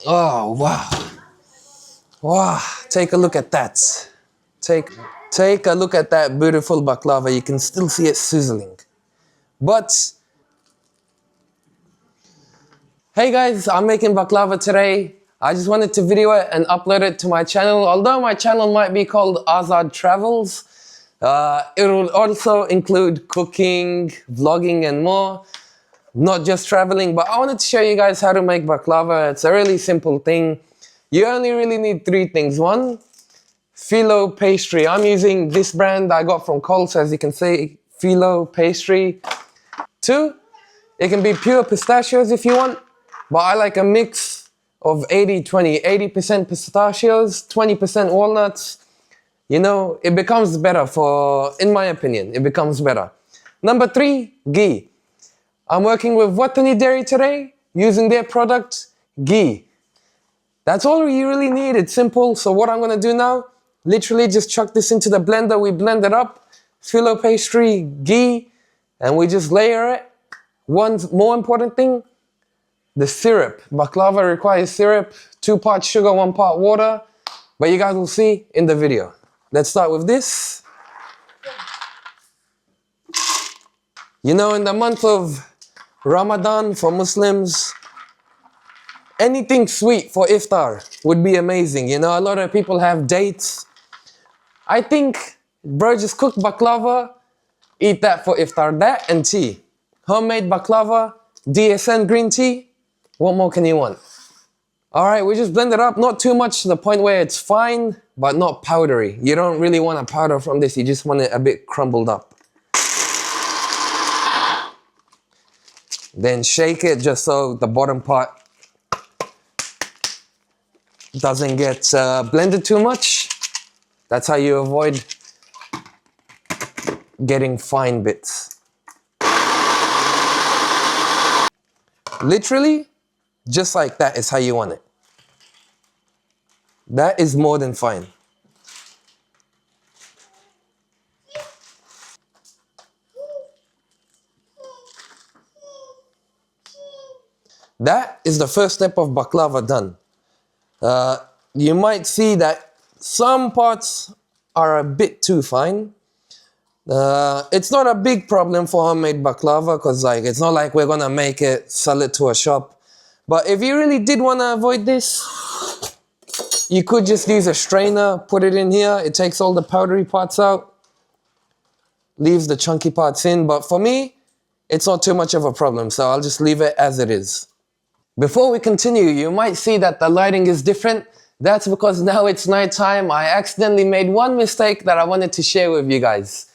Oh, wow. Wow, take a look at that. Take, take a look at that beautiful baklava. You can still see it sizzling. But, hey guys, I'm making baklava today. I just wanted to video it and upload it to my channel. Although my channel might be called Azad Travels, it will also include cooking, vlogging and more. Not just traveling, but I wanted to show you guys how to make baklava. It's a really simple thing. You only really need three things. One, Filo Pastry. I'm using this brand I got from Coles, as you can see, Filo Pastry. Two, it can be pure pistachios if you want, but I like a mix of 80-20, 80% pistachios, 20% walnuts. You know, it becomes better in my opinion, it becomes better. Number three, ghee. I'm working with Watani dairy today, using their product, Ghee. That's all you really need, it's simple. So what I'm gonna do now, literally just chuck this into the blender, we blend it up, Filo Pastry, Ghee, and we just layer it. One more important thing, the syrup. Baklava requires syrup, 2 parts sugar, 1 part water, but you guys will see in the video. Let's start with this. You know, in the month of Ramadan for Muslims, anything sweet for iftar would be amazing. You know, a lot of people have dates. I think, bro, just cook baklava, eat that for iftar. That and tea. Homemade baklava, DSN green tea. What more can you want? Alright, we just blend it up. Not too much to the point where it's fine, but not powdery. You don't really want a powder from this. You just want it a bit crumbled up. Then shake it just so the bottom part doesn't get blended too much. That's how you avoid getting fine bits. Literally, just like that is how you want it. That is more than fine. That is the first step of baklava done. You might see that some parts are a bit too fine. It's not a big problem for homemade baklava because it's not like we're gonna make it, sell it to a shop. But if you really did want to avoid this, you could just use a strainer, put it in here. It takes all the powdery parts out, leaves the chunky parts in. But for me, it's not too much of a problem, so I'll just leave it as it is. Before we continue, you might see that the lighting is different. That's because now it's nighttime. I accidentally made one mistake that I wanted to share with you guys.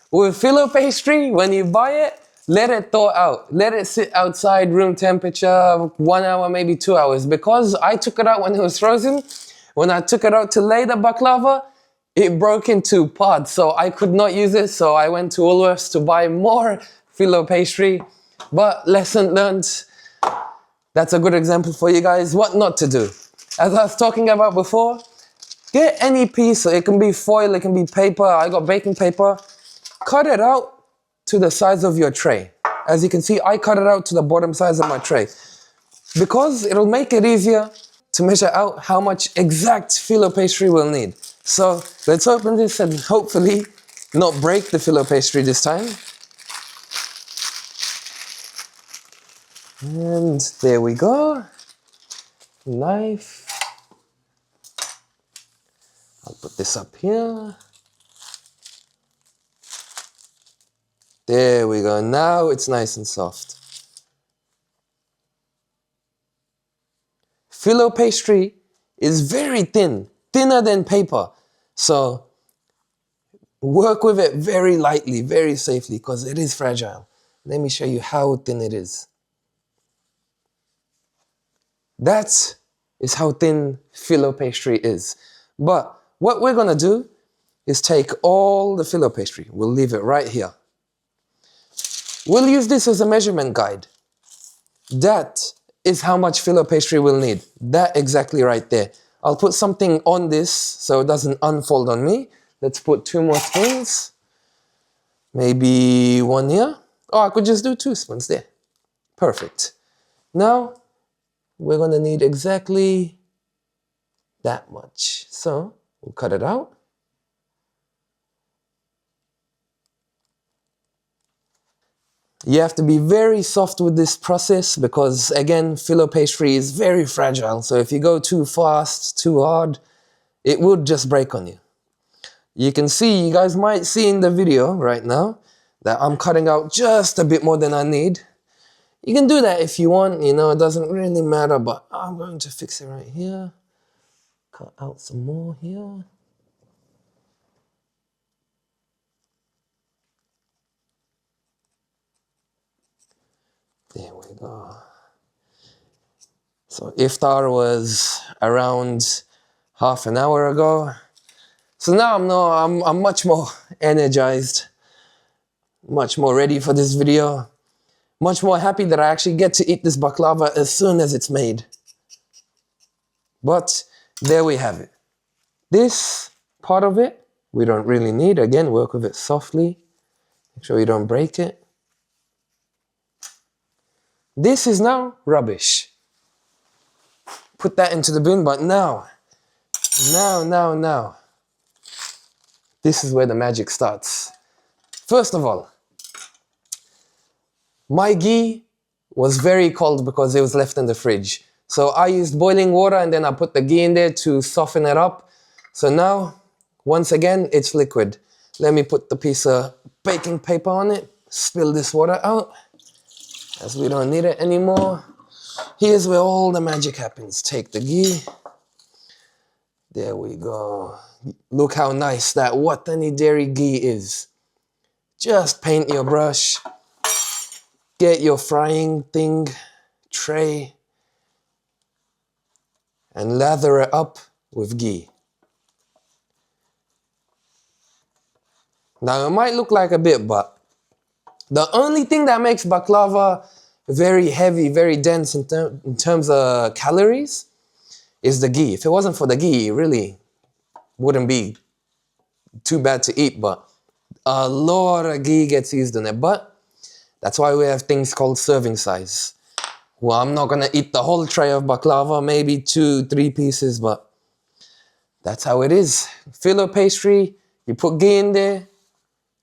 With Filo Pastry, when you buy it, let it thaw out. Let it sit outside room temperature, 1 hour, maybe 2 hours. Because I took it out when it was frozen, when I took it out to lay the baklava, it broke into parts, so I could not use it. So I went to Woolworths to buy more Filo Pastry. But lesson learned. That's a good example for you guys, what not to do. As I was talking about before, get any piece, it can be foil, it can be paper, I got baking paper, cut it out to the size of your tray. As you can see, I cut it out to the bottom size of my tray. Because it'll make it easier to measure out how much exact Filo Pastry we'll need. So let's open this and hopefully not break the Filo Pastry this time. And there we go. Knife. I'll put this up here. There we go. Now it's nice and soft. Filo Pastry is very thin, thinner than paper. So work with it very lightly, very safely, because it is fragile. Let me show you how thin it is. That is how thin Filo Pastry is. But what we're gonna do is take all the Filo Pastry. We'll leave it right here. We'll use this as a measurement guide. That is how much Filo Pastry we'll need. That exactly right there. I'll put something on this so it doesn't unfold on me. Let's put 2 more spoons. Maybe 1 here. Oh, I could just do 2 spoons there. Perfect. Now, we're gonna need exactly that much. So we'll cut it out. You have to be very soft with this process because, again, filo pastry is very fragile. So if you go too fast, too hard, it would just break on you. You can see, you guys might see in the video right now that I'm cutting out just a bit more than I need. You can do that if you want, you know, it doesn't really matter, but I'm going to fix it right here. Cut out some more here. There we go. So iftar was around half an hour ago. So now I'm much more energized, much more ready for this video, much more happy that I actually get to eat this baklava as soon as it's made. But there we have it. This part of it, we don't really need. Again, work with it softly. Make sure you don't break it. This is now rubbish. Put that into the bin, but now. This is where the magic starts. First of all, my ghee was very cold because it was left in the fridge. So I used boiling water and then I put the ghee in there to soften it up. So now, once again, it's liquid. Let me put the piece of baking paper on it, spill this water out, as we don't need it anymore. Here's where all the magic happens. Take the ghee. There we go. Look how nice that Watani dairy ghee is. Just paint your brush. Get your frying thing, tray, and lather it up with ghee. Now it might look like a bit, but the only thing that makes baklava very heavy, very dense in terms of calories is the ghee. If it wasn't for the ghee, it really wouldn't be too bad to eat, but a lot of ghee gets used in it. But that's why we have things called serving size. Well, I'm not gonna eat the whole tray of baklava, maybe 2-3 pieces, but that's how it is. Filo pastry, you put ghee in there,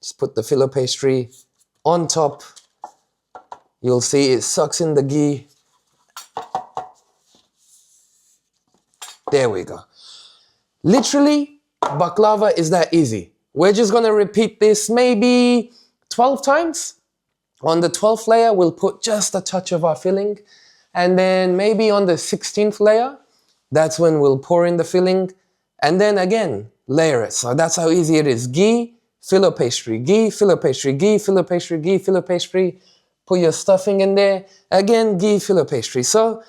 just put the filo pastry on top. You'll see it sucks in the ghee. There we go. Literally, baklava is that easy. We're just gonna repeat this maybe 12 times. On the 12th layer, we'll put just a touch of our filling. And then maybe on the 16th layer, that's when we'll pour in the filling. And then again, layer it. So that's how easy it is. Ghee, filo pastry, ghee, filo pastry, ghee, filo pastry, ghee, filo pastry. Put your stuffing in there. Again, ghee, filo pastry. So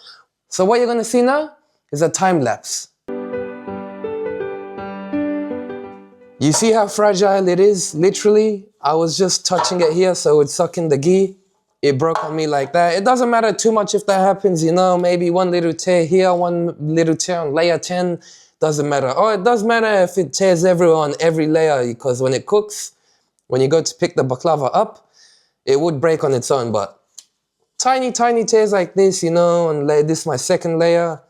what you're gonna see now is a time lapse. You see how fragile it is? Literally, I was just touching it here so it's sucking the ghee. It broke on me like that. It doesn't matter too much if that happens, you know, maybe one little tear here, one little tear on layer 10, doesn't matter. Oh, it does matter if it tears everywhere on every layer, because when it cooks, when you go to pick the baklava up, it would break on its own, but tiny tears like this, you know, and this is my second layer.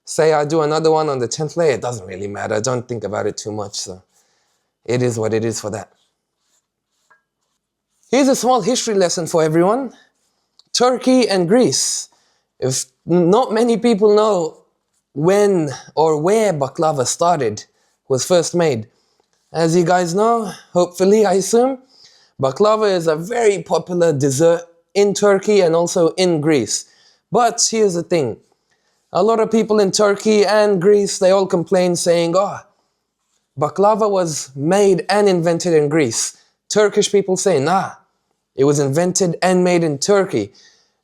Say I do another one on the 10th layer, it doesn't really matter. Don't think about it too much, so it is what it is for that. Here's a small history lesson for everyone. Turkey and Greece. If not many people know when or where baklava started, was first made. As you guys know, hopefully, I assume, baklava is a very popular dessert in Turkey and also in Greece. But here's the thing. A lot of people in Turkey and Greece, they all complain saying, oh, baklava was made and invented in Greece. Turkish people say, nah, it was invented and made in Turkey.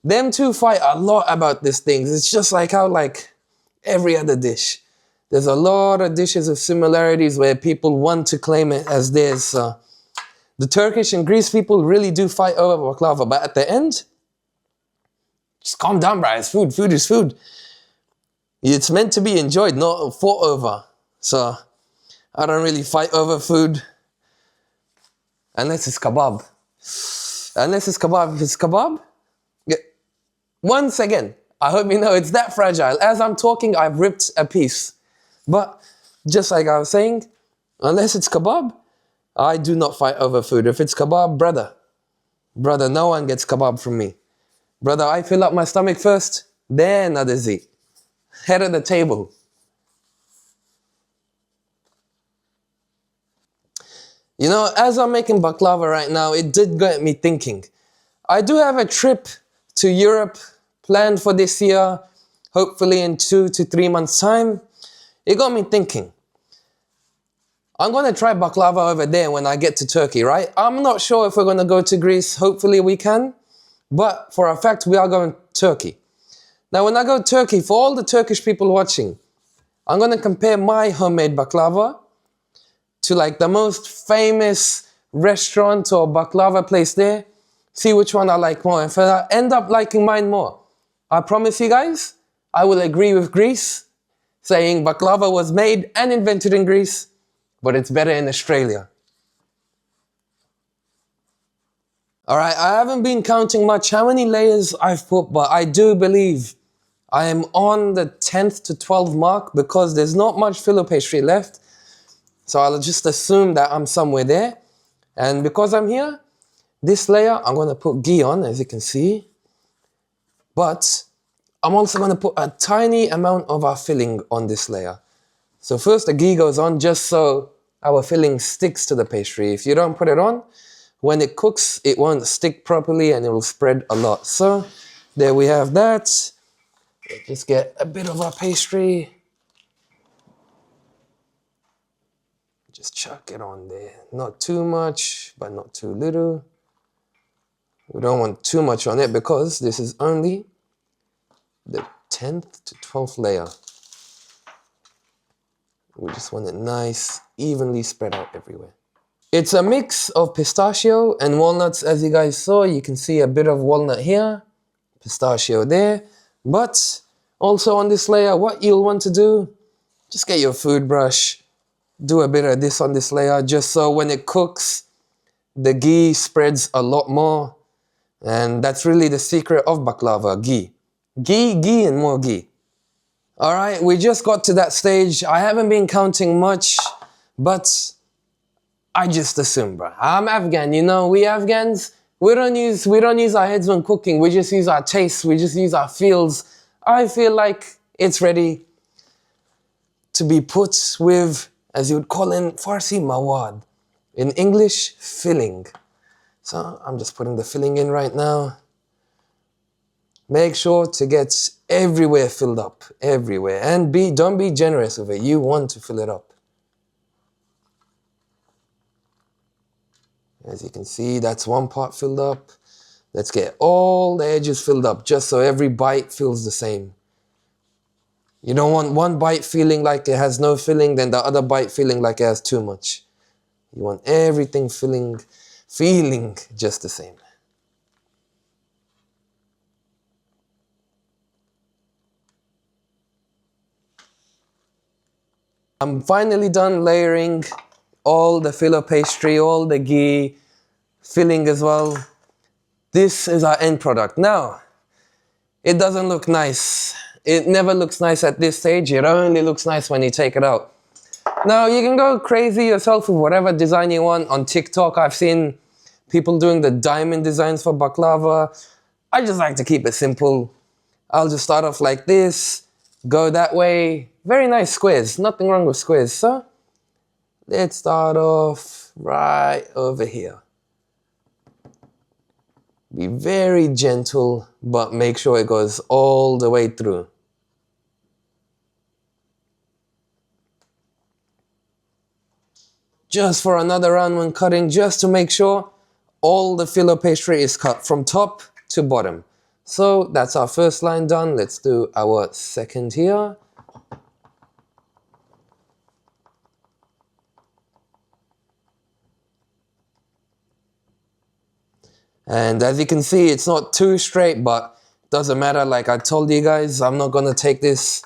Them two fight a lot about these things. It's just like how, like, every other dish. There's a lot of dishes of similarities where people want to claim it as theirs. So the Turkish and Greece people really do fight over baklava. But at the end, just calm down, bro. It's food. Food is food. It's meant to be enjoyed, not fought over. So I don't really fight over food. Unless it's kebab. Unless it's kebab. If it's kebab, yeah. Once again, I hope you know it's that fragile. As I'm talking, I've ripped a piece. But just like I was saying, unless it's kebab, I do not fight over food. If it's kebab, brother, no one gets kebab from me. Brother, I fill up my stomach first, then others eat. Head of the table. You know, as I'm making baklava right now, it did get me thinking. I do have a trip to Europe planned for this year, hopefully in 2 to 3 months' time. It got me thinking. I'm going to try baklava over there when I get to Turkey, right? I'm not sure if we're going to go to Greece. Hopefully we can. But for a fact, we are going to Turkey. Now, when I go to Turkey, for all the Turkish people watching, I'm going to compare my homemade baklava to like the most famous restaurant or baklava place there. See which one I like more. If I end up liking mine more, I promise you guys, I will agree with Greece, saying baklava was made and invented in Greece, but it's better in Australia. Alright, I haven't been counting much how many layers I've put, but I do believe I am on the 10th to 12th mark because there's not much filo pastry left. So I'll just assume that I'm somewhere there. And because I'm here, this layer I'm going to put ghee on, as you can see. But I'm also going to put a tiny amount of our filling on this layer. So first the ghee goes on just so our filling sticks to the pastry. If you don't put it on, when it cooks, it won't stick properly and it will spread a lot. So there we have that. Just get a bit of our pastry. Just chuck it on there. Not too much, but not too little. We don't want too much on it because this is only the 10th to 12th layer. We just want it nice, evenly spread out everywhere. It's a mix of pistachio and walnuts, as you guys saw. You can see a bit of walnut here, pistachio there. But also on this layer, what you'll want to do, just get your food brush, do a bit of this on this layer, just so when it cooks, the ghee spreads a lot more. And that's really the secret of baklava, ghee. Ghee, and more ghee. Alright, we just got to that stage. I haven't been counting much, but I just assume, bro. I'm Afghan, you know, we Afghans, we don't use our heads when cooking. We just use our tastes, we just use our feels. I feel like it's ready to be put with, as you would call in Farsi, mawad. In English, filling. So I'm just putting the filling in right now. Make sure to get everywhere filled up, everywhere. And don't be generous with it. You want to fill it up. As you can see, that's one part filled up. Let's get all the edges filled up, just so every bite feels the same. You don't want one bite feeling like it has no filling, then the other bite feeling like it has too much. You want everything feeling just the same. I'm finally done layering all the filo pastry, all the ghee, filling as well. This is our end product. Now, it doesn't look nice. It never looks nice at this stage. It only looks nice when you take it out. Now, you can go crazy yourself with whatever design you want. On TikTok, I've seen people doing the diamond designs for baklava. I just like to keep it simple. I'll just start off like this, go that way. Very nice squares, nothing wrong with squares. So, let's start off right over here. Be very gentle, but make sure it goes all the way through. Just for another round when cutting, just to make sure all the filo pastry is cut from top to bottom. So that's our first line done. Let's do our second here. And as you can see, it's not too straight, but doesn't matter. Like I told you guys, I'm not gonna take this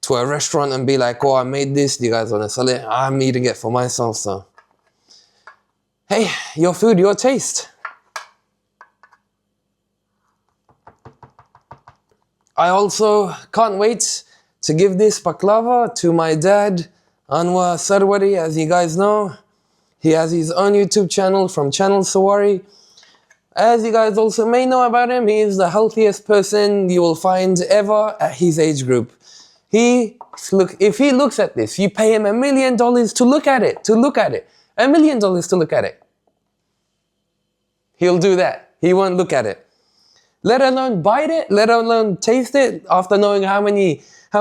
to a restaurant and be like, oh, I made this, you guys wanna sell it? I'm eating it for myself, so. Hey, your food, your taste. I also can't wait to give this baklava to my dad, Anwar Sarwari, as you guys know. He has his own YouTube channel from Channel Sawari. As you guys also may know about him, he is the healthiest person you will find ever at his age group. If he looks at this, you pay him $1 million to look at it, $1 million to look at it. He'll do that. He won't look at it. Let alone bite it, let alone taste it, after knowing how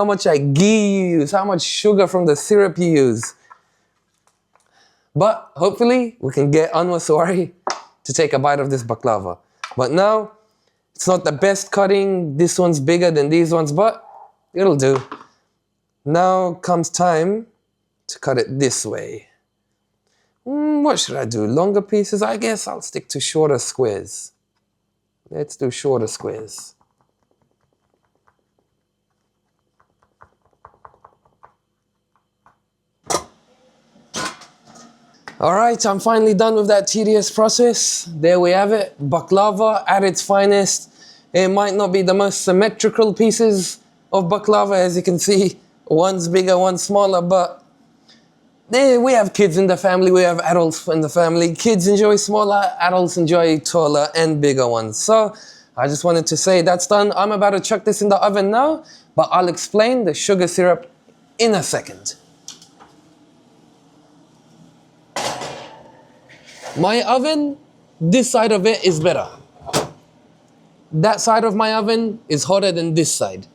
much like ghee you use, how much sugar from the syrup you use. But hopefully we can get Anwar Sawari to take a bite of this baklava. But now, it's not the best cutting. This one's bigger than these ones, but it'll do. Now comes time to cut it this way. What should I do? Longer pieces? I guess I'll stick to shorter squares. Let's do shorter squares. Alright, I'm finally done with that tedious process. There we have it, baklava at its finest. It might not be the most symmetrical pieces of baklava, as you can see. One's bigger, one's smaller, but we have kids in the family, we have adults in the family. Kids enjoy smaller, adults enjoy taller and bigger ones. So, I just wanted to say that's done. I'm about to chuck this in the oven now, but I'll explain the sugar syrup in a second. My oven, this side of it is better. That side of my oven is hotter than this side.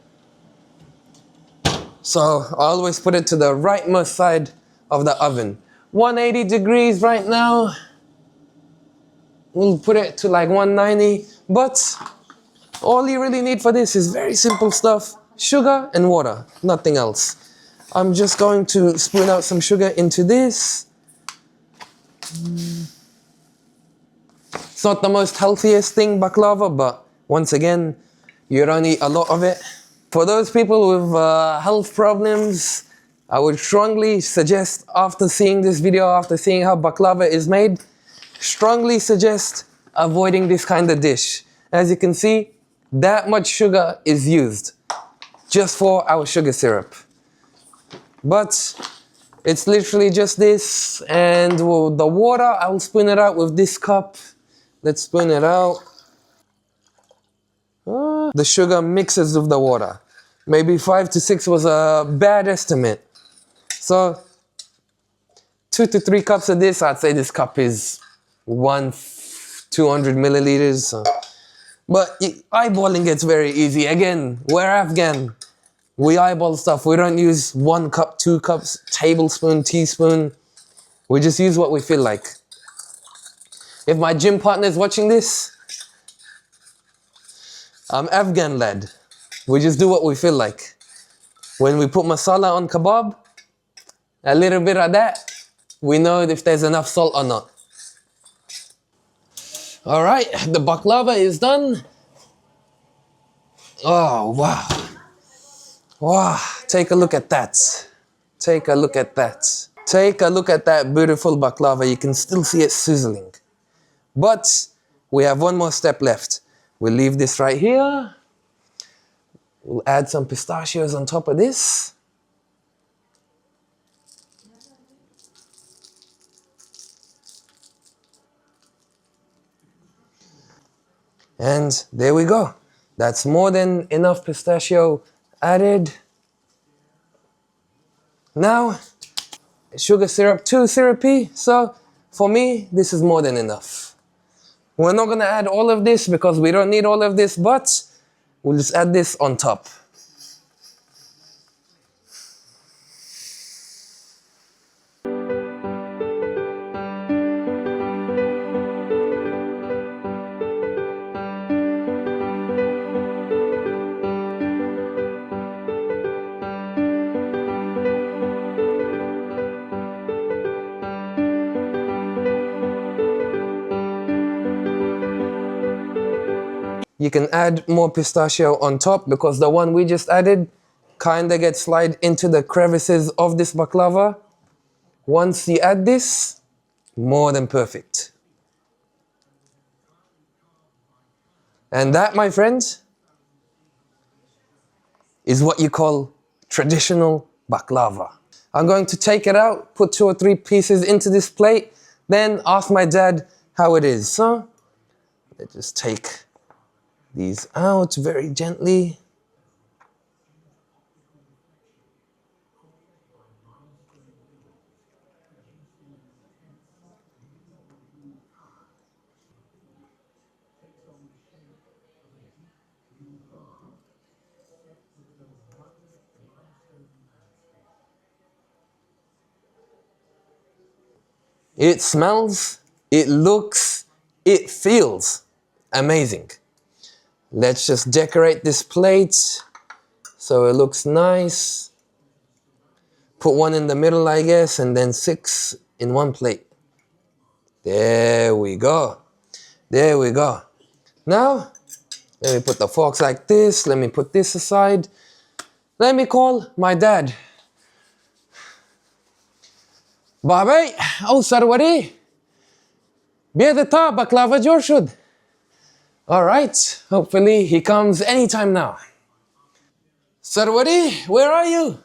So I always put it to the rightmost side of the oven. 180 degrees right now. We'll put it to like 190. But all you really need for this is very simple stuff. Sugar and water, nothing else. I'm just going to spoon out some sugar into this. It's not the most healthiest thing, baklava, but once again, you don't eat a lot of it. For those people with health problems, I would strongly suggest, after seeing this video, after seeing how baklava is made, strongly suggest avoiding this kind of dish. As you can see, that much sugar is used just for our sugar syrup. But it's literally just this, and the water, I'll spoon it out with this cup. Let's spoon it out. The sugar mixes with the water. Maybe 5 to 6 was a bad estimate. So 2 to 3 cups of this, I'd say this cup is 200 milliliters. But eyeballing gets very easy. Again, we're Afghan. We eyeball stuff. We don't use 1 cup, 2 cups, tablespoon, teaspoon. We just use what we feel like. If my gym partner is watching this, I'm Afghan lad. We just do what we feel like. When we put masala on kebab, a little bit of that, we know if there's enough salt or not. Alright, the baklava is done. Oh, wow. Wow, take a look at that. Take a look at that. Take a look at that beautiful baklava. You can still see it sizzling. But we have one more step left. We'll leave this right here. We'll add some pistachios on top of this. And there we go. That's more than enough pistachio added. Now, sugar syrup, too syrupy. So for me, this is more than enough. We're not gonna add all of this because we don't need all of this, but we'll just add this on top. You can add more pistachio on top because the one we just added kinda gets slide into the crevices of this baklava. Once you add this, more than perfect. And that, my friends, is what you call traditional baklava. I'm going to take it out, put 2 or 3 pieces into this plate, then ask my dad how it is. So let's just take these out very gently. It smells, it looks, it feels amazing. Let's just decorate this plate so it looks nice. Put one in the middle, I guess, and then 6 in one plate. There we go. There we go. Now, let me put the forks like this. Let me put this aside. Let me call my dad. Babai, oh sarwari. Biyadata baklava jorshud. All right, hopefully he comes anytime now. Sarwari, where are you?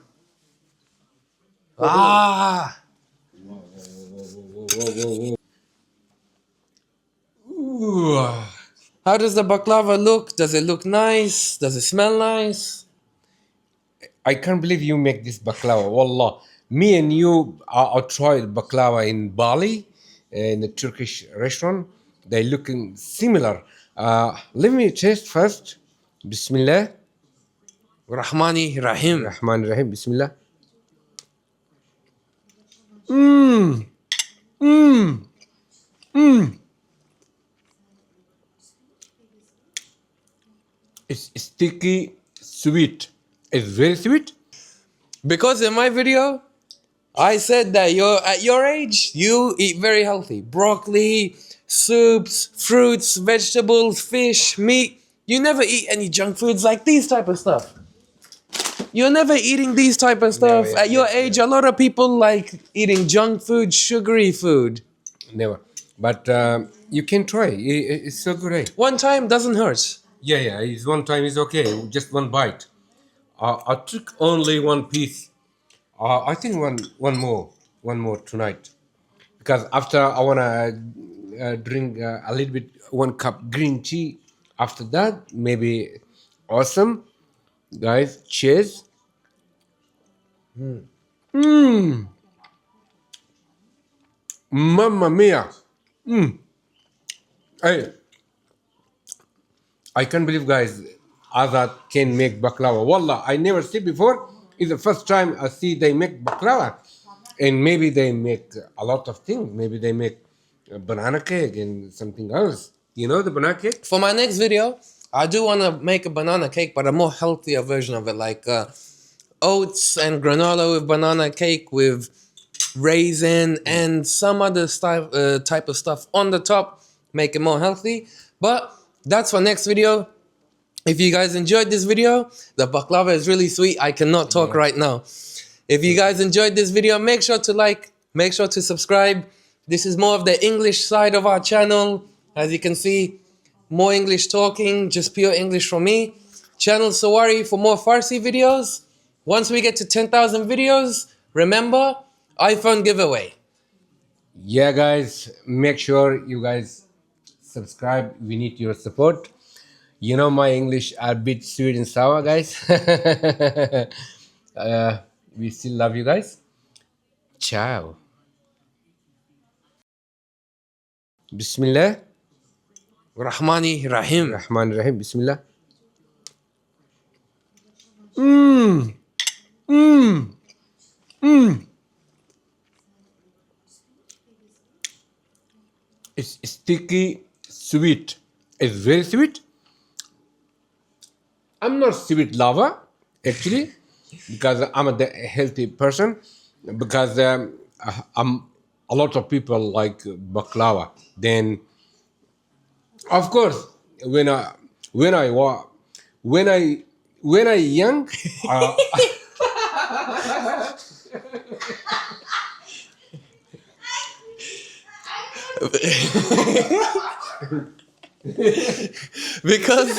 Ah. Ooh. How does the baklava look? Does it look nice? Does it smell nice? I can't believe you make this baklava. Wallah. Me and you, I tried baklava in Bali, in a Turkish restaurant. They looking similar. Let me taste first. Bismillah. Rahmani Rahim. Rahman Rahim. Bismillah. Mmm. Mmm. Mmm. It's sticky, sweet. It's very sweet. Because in my video, I said that at your age, you eat very healthy. Broccoli, soups, fruits, vegetables, fish, meat. You never eat any junk foods like these type of stuff. You're never eating these type of stuff. Never, At your yeah, age, a lot of people like eating junk food, sugary food. Never. But you can try. It's so great. One time doesn't hurt. Yeah, yeah. It's one time is okay. Just one bite. I took only one piece. I think one more tonight. Because after I wanna drink a little bit, 1 cup green tea. After that, maybe awesome, guys. Cheers. Mmm. Mamma mia. Hey, I can't believe, guys, Azad can make baklava. Wallah, I never see before. It's the first time I see they make baklava. And maybe they make a lot of things. Maybe they make a banana cake and something else. You know the banana cake? For my next video, I do want to make a banana cake, but a more healthier version of it, like oats and granola with banana cake with raisin and some other type of stuff on the top, make it more healthy. But that's for next video. If you guys enjoyed this video, the baklava is really sweet. I cannot talk right now. If you guys enjoyed this video, make sure to like, make sure to subscribe. This is more of the English side of our channel. As you can see, more English talking, just pure English from me. Channel Sawari for more Farsi videos. Once we get to 10,000 videos, remember, iPhone giveaway. Yeah, guys, make sure you guys subscribe. We need your support. You know my English are a bit sweet and sour, guys. We still love you guys. Ciao. Bismillah. Rahmani Rahim. Rahman Rahim. Bismillah. Mmm. Mmm. Mmm. It's sticky, sweet. It's very sweet. I'm not sweet lover, actually, because I'm a healthy person. Because I'm a lot of people like baklava. Then, of course, when I wa when I young, Because